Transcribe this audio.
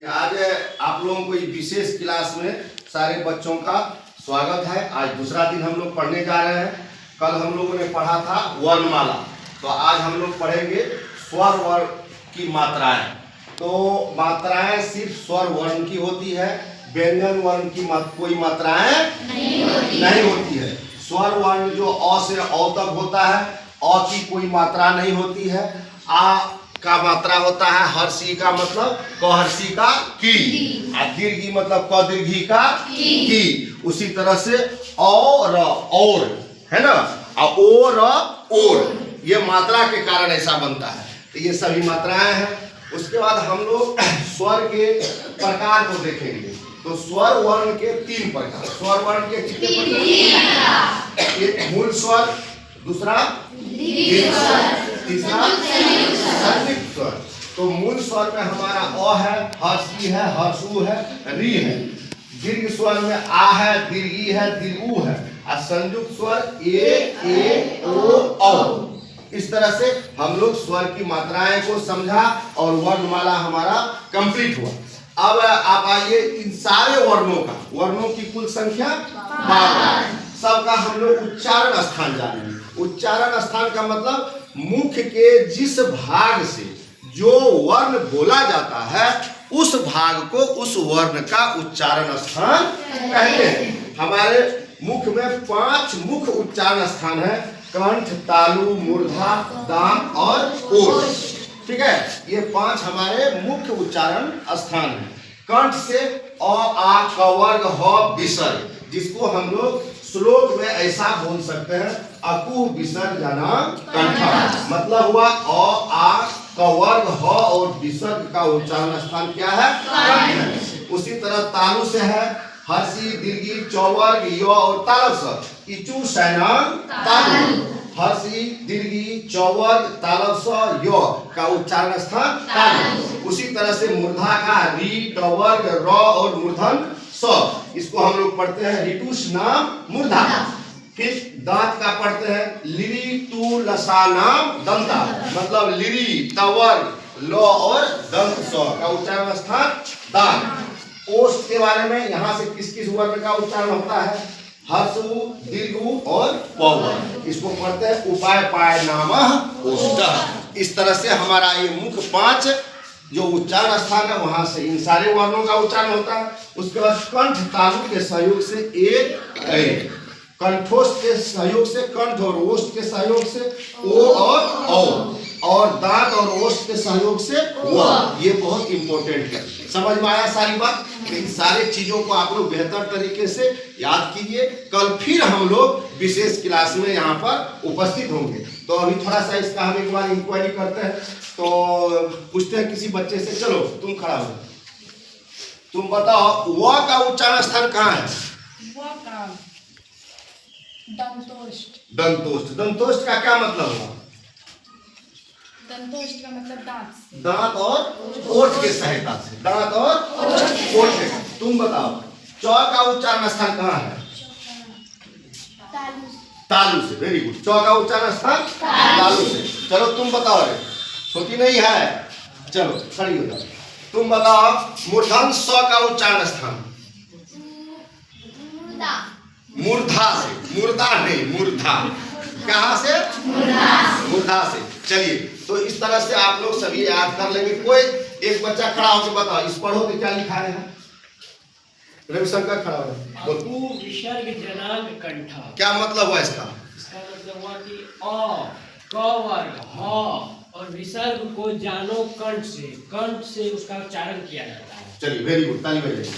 आज आप लोगों को इस विशेष क्लास में सारे बच्चों का स्वागत है। आज दूसरा दिन हम लोग पढ़ने जा रहे हैं। कल हम लोगों ने पढ़ा था वर्णमाला, तो आज हम लोग पढ़ेंगे स्वर वर्ण की मात्राएं। तो मात्राएं सिर्फ स्वर वर्ण की होती है, व्यंजन वर्ण की कोई मात्राएं नहीं होती है। स्वर वर्ण जो अ से औ तक होता है, अ की कोई मात्रा नहीं होती है। आ का मात्रा होता है, हर्षी का मतलब क हर्षी का की, दीर्घी मतलब क दीर्घी का की। उसी तरह से और है ना, और ये मात्रा के कारण ऐसा बनता है। तो ये सभी मात्राएं हैं। उसके बाद हम लोग स्वर के प्रकार को देखेंगे। तो स्वर वर्ण के तीन प्रकार। स्वर वर्ण के कितने प्रकार? एक मूल स्वर, दूसरा तीसरा संयुक्त स्वर। तो मूल स्वर में हमारा अ है, हर्षी है, हर्षु है, री है। दीर्घ स्वर में आ है, दीर्घी है, दीर्घु है। और संयुक्त स्वर ए ओ। इस तरह से हम लोग स्वर की मात्राएं को समझा और वर्णमाला हमारा कंप्लीट हुआ। अब आप आइए इन सारे वर्णों की कुल संख्या 12। सबका हम लोग उच्चारण स्थान जानेंगे। उच्चारण स्थान का मतलब मुख के जिस भाग से जो वर्ण बोला जाता है उस भाग को उस वर्ण का उच्चारण स्थान कहते हैं। हमारे मुख में 5 मुख्य उच्चारण स्थान है: कंठ, तालु, मूर्धा, दांत और ओठ। ठीक है, ये 5 हमारे मुख्य उच्चारण स्थान है। कंठ से अ, आ, क वर्ग, ह विसर्ग, जिसको हम लोग श्लोक में ऐसा बोल सकते हैं: अकु विसर्जना कंठ। मतलब हुआ अ, आ, क वर्ग, ह और विसर्ग का उच्चारण स्थान क्या है? कंठ है। उसी तरह तालु से है हर्षी, दीर्घी, चौवर्ग, य और तालव स। इचु सैनान तालु। हर्षी, दीर्घी, चौवर्ग, तालव स, य का उच्चारण स्थान तालु। उसी तरह से मूर्धा का री, टवर्ग, र और मूर्धन स। इसको हम लोग पढ़ते हैं ऋतुष नाम मूर्धा। फिर दांत का पढ़ते हैं लिरी, तु, लसा नाम दंता। मतलब लिरी, तवर्ग, ल और दंत स का उच्चारण स्थान दांत। ओष्ठ के बारे में यहाँ से किस किस वर्ण का उच्चारण होता है? हर्षु, दीर्घु और पौवर्ग। इसको पढ़ते हैं उपाय पाय नामः ओष्ठ। इस तरह से हमारा ये मुख्य 5 जो उच्चारण स्थान है वहां से इन सारे वर्णों का उच्चारण होता है। उसके बाद कंठ तालु के सहयोग से एक, कंठोष्ठ के सहयोग से कंठ और ओष्ठ के सहयोग से ओ और दांत और ओष्ठ के सहयोग से व। ये बहुत इंपॉर्टेंट है। समझ में आया सारी बात? इन सारे चीजों को आप लोग बेहतर तरीके से याद कीजिए। कल फिर हम लोग विशेष क्लास में यहाँ पर उपस्थित होंगे। तो अभी थोड़ा सा इसका हम एक बार इंक्वायरी करते हैं। तो पूछते हैं किसी बच्चे से, चलो तुम खड़ा हो, तुम बताओ व का उच्चारण स्थान कहाँ है? दंतोष्ठ। दंतोष्ठ का क्या मतलब हुआ? दंतोष्ठ का मतलब दांत। दांत और ओठ के सहायता से, दांत और ओठ के। तुम बताओ च का उच्चारण स्थान कहाँ है? तालु से। Very good. च का उच्चारण स्थान तालु से। चलो तुम बताओ रे, छोटी नहीं है, चलो खड़ी हो जाओ। तुम बताओ मूर्धन स का उच्चारण स्थान? मूर्धा से। मुर्दा नहीं, मूर्धा। कहाँ से? मूर्धा से। चलिए, तो इस तरह से आप लोग सभी याद कर लेंगे। कोई एक बच्चा खड़ा होकर बताओ, इस पढ़ो तो क्या लिखा है? रविशंकर खड़ा हो। तू विसर्ग जनांग कंठ। क्या मतलब हुआ इसका? इसका मतलब हुआ कि अ, क वर्ग, ह और विसर्ग को जानो कंठ से उसका उच्चारण किया जाता है। चलिए, वेरी गुड, ताली बजाइए।